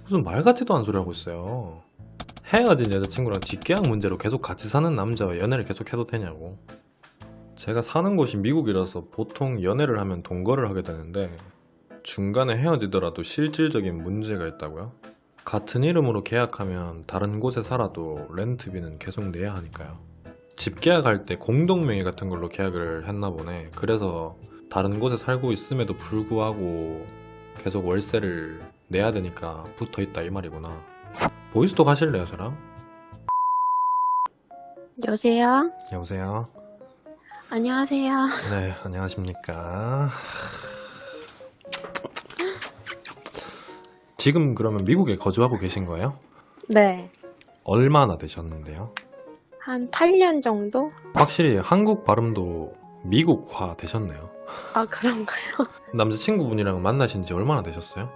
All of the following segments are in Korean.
무슨 말 같지도 않은 소리 하고 있어요. 헤어진 여자친구랑 직계약 문제로 계속 같이 사는 남자와 연애를 계속 해도 되냐고. 제가 사는 곳이 미국이라서 보통 연애를 하면 동거를 하게 되는데 중간에 헤어지더라도 실질적인 문제가 있다고요? 같은 이름으로 계약하면 다른 곳에 살아도 렌트비는 계속 내야 하니까요. 집 계약할 때 공동명의 같은 걸로 계약을 했나 보네. 그래서 다른 곳에 살고 있음에도 불구하고 계속 월세를 내야 되니까 붙어 있다 이 말이구나. 보이스톡 하실래요, 저랑? 여보세요? 여보세요? 안녕하세요. 네, 안녕하십니까. 지금 그러면 미국에 거주하고 계신 거예요? 네. 얼마나 되셨는데요? 한 8년 정도? 확실히 한국 발음도 미국화 되셨네요. 아, 그런가요? 남자친구분이랑 만나신 지 얼마나 되셨어요?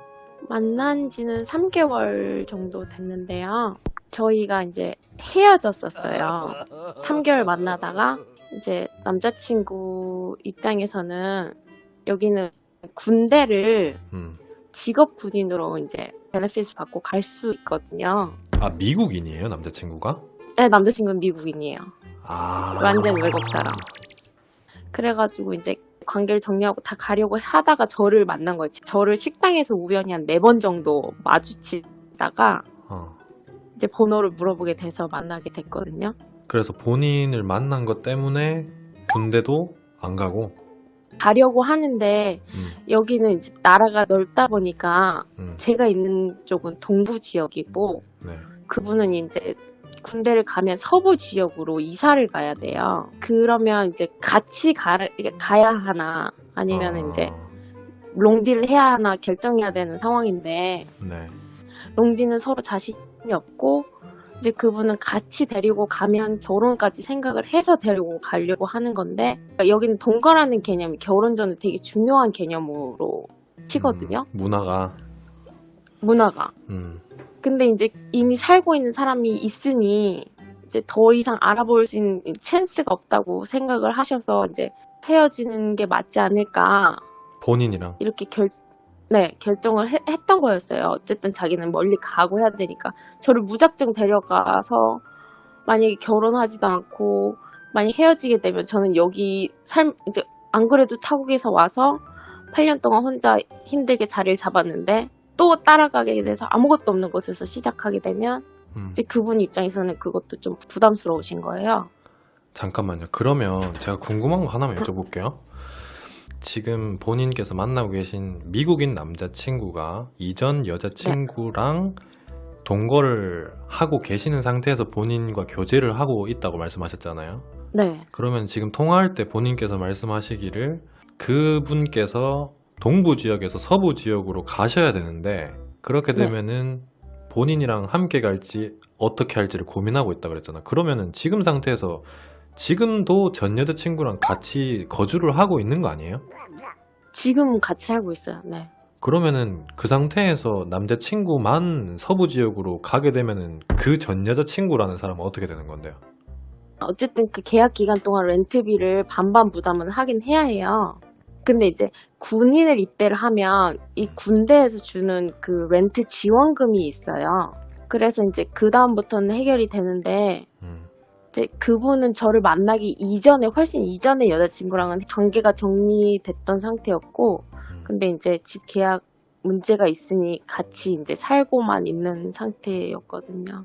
만난 지는 3개월 정도 됐는데요. 저희가 이제 헤어졌었어요. 3개월 만나다가 이제 남자친구 입장에서는 여기는 군대를 음. 직업 군인으로 이제 베네핏을 받고 갈 수 있거든요. 아, 미국인이에요, 남자친구가? 네, 남자친구는 미국인이에요. 아. 완전 외국 사람. 그래가지고 이제 관계를 정리하고 다 가려고 하다가 저를 만난 거지. 저를 식당에서 우연히 한 4번 정도 마주치다가 어. 이제 번호를 물어보게 돼서 만나게 됐거든요. 그래서 본인을 만난 것 때문에 군대도 안 가고. 가려고 하는데 여기는 이제 나라가 넓다 보니까 음. 제가 있는 쪽은 동부 지역이고 네. 그분은 이제 군대를 가면 서부 지역으로 이사를 가야 돼요. 그러면 이제 같이 가야 하나 아니면 이제 롱디를 해야 하나 결정해야 되는 상황인데 네. 롱디는 서로 자신이 없고 이제 그분은 같이 데리고 가면 결혼까지 생각을 해서 데리고 가려고 하는 건데 여기는 동거라는 개념이 결혼 전에 되게 중요한 개념으로 치거든요. 문화가. 문화가. 근데 이제 이미 살고 있는 사람이 있으니 이제 더 이상 알아볼 수 있는 찬스가 없다고 생각을 하셔서 이제 헤어지는 게 맞지 않을까 본인이랑. 이렇게 결정을 했던 거였어요. 어쨌든 자기는 멀리 가고 해야 되니까 저를 무작정 데려가서 만약에 결혼하지도 않고 만약 헤어지게 되면 저는 여기 이제 안 그래도 타국에서 와서 8년 동안 혼자 힘들게 자리를 잡았는데 또 따라가게 돼서 아무것도 없는 곳에서 시작하게 되면 이제 그분 입장에서는 그것도 좀 부담스러우신 거예요. 잠깐만요. 그러면 제가 궁금한 거 하나만 여쭤볼게요. 지금 본인께서 만나고 계신 미국인 남자친구가 이전 여자친구랑 동거를 하고 계시는 상태에서 본인과 교제를 하고 있다고 말씀하셨잖아요. 네. 그러면 지금 통화할 때 본인께서 말씀하시기를 그분께서 동부 지역에서 서부 지역으로 가셔야 되는데 그렇게 되면은 본인이랑 함께 갈지 어떻게 할지를 고민하고 있다 그랬잖아. 그러면은 지금 상태에서 지금도 전 여자친구랑 같이 거주를 하고 있는 거 아니에요? 지금 같이 살고 있어요. 네. 그러면은 그 상태에서 남자친구만 서부 지역으로 가게 되면은 그 전 여자친구라는 사람은 어떻게 되는 건데요? 어쨌든 그 계약 기간 동안 렌트비를 반반 부담은 하긴 해야 해요. 근데 이제 군인을 입대를 하면 이 군대에서 주는 그 렌트 지원금이 있어요. 그래서 이제 그 다음부터는 해결이 되는데 이제 그분은 저를 만나기 이전에 훨씬 이전에 여자친구랑은 관계가 정리됐던 상태였고 근데 이제 집 계약 문제가 있으니 같이 이제 살고만 있는 상태였거든요.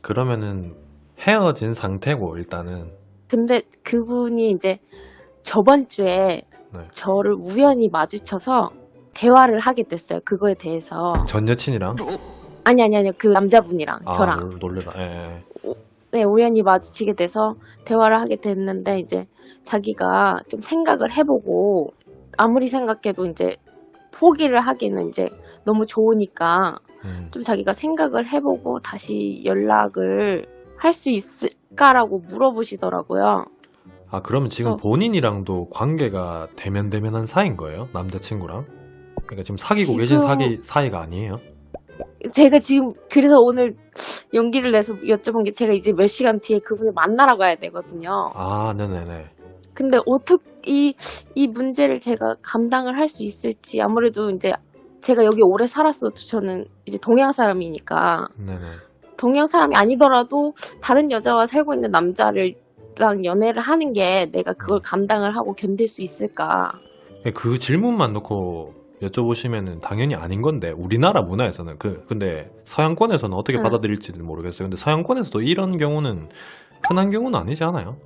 그러면은 헤어진 상태고 일단은. 근데 그분이 이제 저번 주에 저를 우연히 마주쳐서 대화를 하게 됐어요. 그거에 대해서. 전 여친이랑? 아니. 그 남자분이랑 저랑. 놀래라. 예. 네, 우연히 마주치게 돼서 대화를 하게 됐는데 이제 자기가 좀 생각을 해보고 아무리 생각해도 이제 포기를 하기는 이제 너무 좋으니까 좀 자기가 생각을 해보고 다시 연락을 할 수 있을까라고 물어보시더라고요. 아, 그러면 지금 본인이랑도 관계가 대면대면한 사이인 거예요? 남자친구랑? 그러니까 지금 사귀고 계신 사이가 아니에요? 제가 지금 그래서 오늘 용기를 내서 여쭤본 게 제가 이제 몇 시간 뒤에 그분을 만나러 가야 되거든요. 아, 네네네. 근데 어떻게 이 문제를 제가 감당을 할 수 있을지 아무래도 이제 제가 여기 오래 살았어도 저는 이제 동양 사람이니까 네네. 동양 사람이 아니더라도 다른 여자와 살고 있는 남자랑 연애를 하는 게 내가 그걸 감당을 하고 견딜 수 있을까? 그 질문만 놓고 여쭤보시면은 당연히 아닌 건데 우리나라 문화에서는 근데 서양권에서는 어떻게 응. 받아들일지는 모르겠어요. 근데 서양권에서도 이런 경우는 흔한 경우는 아니지 않아요?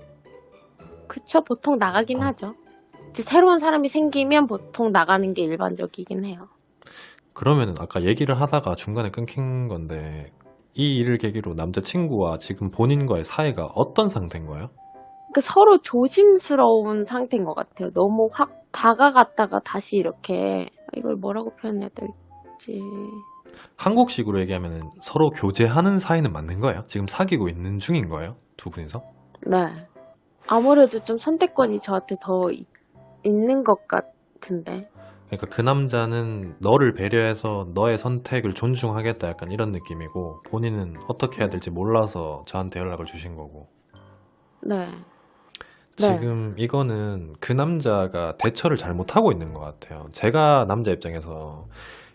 그쵸, 보통 나가긴 어. 하죠. 이제 새로운 사람이 생기면 보통 나가는 게 일반적이긴 해요. 그러면은 아까 얘기를 하다가 중간에 끊긴 건데 이 일을 계기로 남자친구와 지금 본인과의 사이가 어떤 상태인 거예요? 그 서로 조심스러운 상태인 것 같아요. 너무 확 다가갔다가 다시 이렇게 이걸 뭐라고 표현해야 될지. 한국식으로 얘기하면은 서로 교제하는 사이는 맞는 거예요? 지금 사귀고 있는 중인 거예요? 두 분이서? 네. 아무래도 좀 선택권이 저한테 더 있는 것 같은데. 그러니까 그 남자는 너를 배려해서 너의 선택을 존중하겠다 약간 이런 느낌이고 본인은 어떻게 해야 될지 몰라서 저한테 연락을 주신 거고 네. 네. 지금 이거는 그 남자가 대처를 잘못하고 있는 것 같아요. 제가 남자 입장에서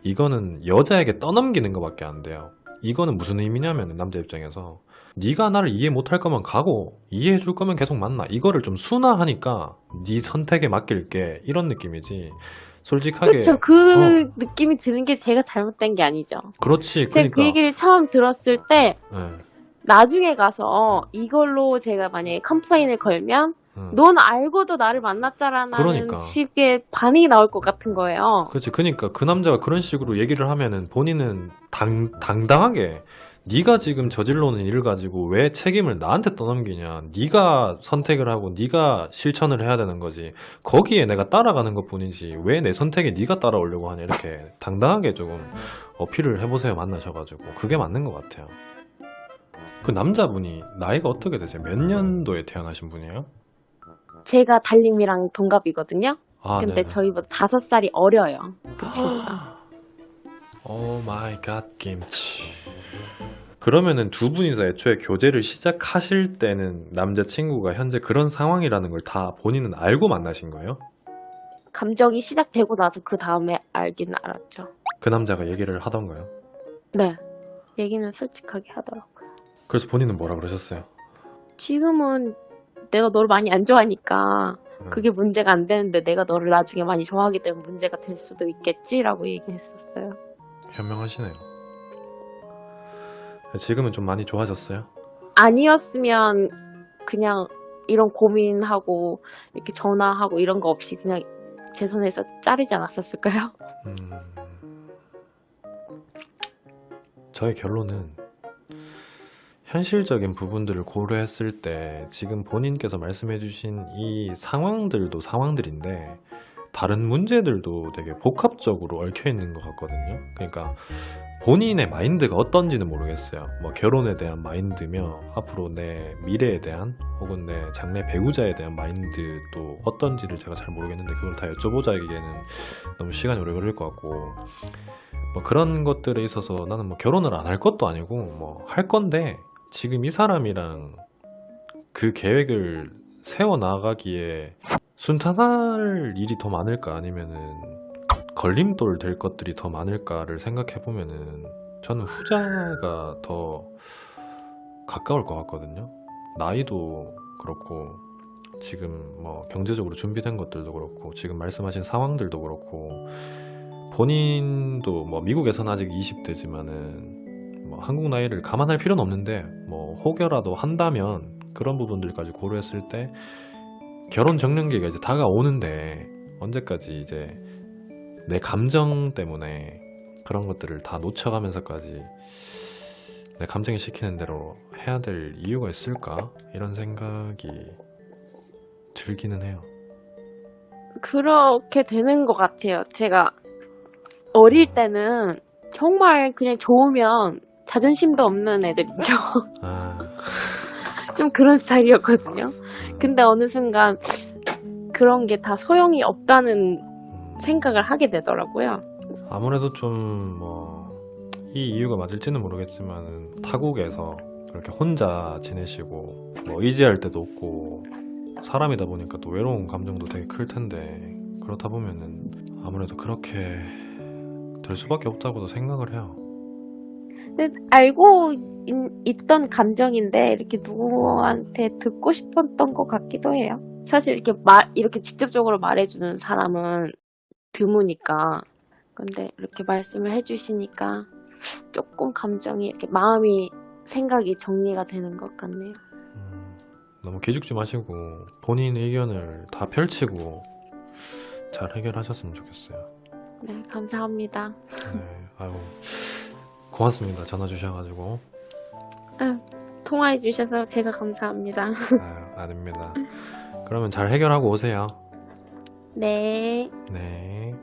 이거는 여자에게 떠넘기는 것밖에 안 돼요. 이거는 무슨 의미냐면 남자 입장에서 네가 나를 이해 못할 거면 가고 이해해 줄 거면 계속 만나. 이거를 좀 순화하니까 네 선택에 맡길게 이런 느낌이지. 솔직하게 그쵸. 그 느낌이 드는 게 제가 잘못된 게 아니죠. 그렇지. 제가 그 그러니까 얘기를 처음 들었을 때 예, 나중에 가서 이걸로 제가 만약에 컴플레인을 걸면 넌 알고도 나를 만났잖아라는 그러니까. 식의 반응이 나올 것 같은 거예요. 그렇지. 그러니까 그 남자가 그런 식으로 얘기를 하면은 본인은 당당하게 네가 지금 저질러 놓은 일을 가지고 왜 책임을 나한테 떠넘기냐. 네가 선택을 하고 네가 실천을 해야 되는 거지. 거기에 내가 따라가는 것뿐이지 왜 내 선택에 네가 따라오려고 하냐. 이렇게 당당하게 조금 어필을 해보세요. 만나셔가지고. 그게 맞는 것 같아요. 그 남자분이 나이가 어떻게 되세요? 몇 년도에 태어나신 분이에요? 제가 달님이랑 동갑이거든요. 아, 근데 네네. 저희보다 5살이 어려요. 그 친구가. 오 마이 갓 김치. 그러면은 두 분이서 애초에 교제를 시작하실 때는 남자친구가 현재 그런 상황이라는 걸 다 본인은 알고 만나신 거예요? 감정이 시작되고 나서 그 다음에 알긴 알았죠. 그 남자가 얘기를 하던가요? 네. 얘기는 솔직하게 하더라고요. 그래서 본인은 뭐라 그러셨어요? 지금은 내가 너를 많이 안 좋아하니까 그게 문제가 안 되는데 내가 너를 나중에 많이 좋아하게 되면 문제가 될 수도 있겠지라고 얘기했었어요. 현명하시네요. 지금은 좀 많이 좋아졌어요? 아니었으면 그냥 이런 고민하고 이렇게 전화하고 이런 거 없이 그냥 제 손에서 자르지 않았었을까요? 저의 결론은 현실적인 부분들을 고려했을 때 지금 본인께서 말씀해주신 이 상황들도 상황들인데 다른 문제들도 되게 복합적으로 얽혀 있는 것 같거든요. 그러니까 본인의 마인드가 어떤지는 모르겠어요. 뭐 결혼에 대한 마인드며 앞으로 내 미래에 대한 혹은 내 장래 배우자에 대한 마인드도 어떤지를 제가 잘 모르겠는데 그걸 다 여쭤보자기에는 너무 시간이 오래 걸릴 것 같고 뭐 그런 것들에 있어서 나는 뭐 결혼을 안 할 것도 아니고 뭐 할 건데 지금 이 사람이랑 그 계획을 세워나가기에 순탄할 일이 더 많을까 아니면은 걸림돌 될 것들이 더 많을까를 생각해 보면은 저는 후자가 더 가까울 것 같거든요. 나이도 그렇고 지금 뭐 경제적으로 준비된 것들도 그렇고 지금 말씀하신 상황들도 그렇고 본인도 뭐 미국에서는 아직 20대지만은 뭐 한국 나이를 감안할 필요는 없는데 뭐 혹여라도 한다면 그런 부분들까지 고려했을 때 결혼 적령기가 이제 다가오는데 언제까지 이제 내 감정 때문에 그런 것들을 다 놓쳐가면서까지 내 감정이 시키는 대로 해야 될 이유가 있을까? 이런 생각이 들기는 해요. 그렇게 되는 것 같아요. 제가 어릴 때는 정말 그냥 좋으면 자존심도 없는 애들 있죠. 아, 좀 그런 스타일이었거든요. 근데 어느 순간 그런 게 다 소용이 없다는 생각을 하게 되더라고요. 아무래도 좀 뭐 이 이유가 맞을지는 모르겠지만 타국에서 그렇게 혼자 지내시고 뭐 의지할 데도 없고 사람이다 보니까 또 외로운 감정도 되게 클 텐데 그렇다 보면은 아무래도 그렇게 될 수밖에 없다고도 생각을 해요. 근데 알고 있던 감정인데 이렇게 누구한테 듣고 싶었던 것 같기도 해요. 사실 이렇게 직접적으로 말해주는 사람은 드무니까. 근데 이렇게 말씀을 해주시니까 조금 감정이 이렇게 생각이 정리가 되는 것 같네요. 너무 기죽지 마시고 본인 의견을 다 펼치고 잘 해결하셨으면 좋겠어요. 네, 감사합니다. 네, 아유 고맙습니다. 전화 주셔가지고. 통화해 주셔서 제가 감사합니다. 아유, 아닙니다. 그러면 잘 해결하고 오세요. 네. 네.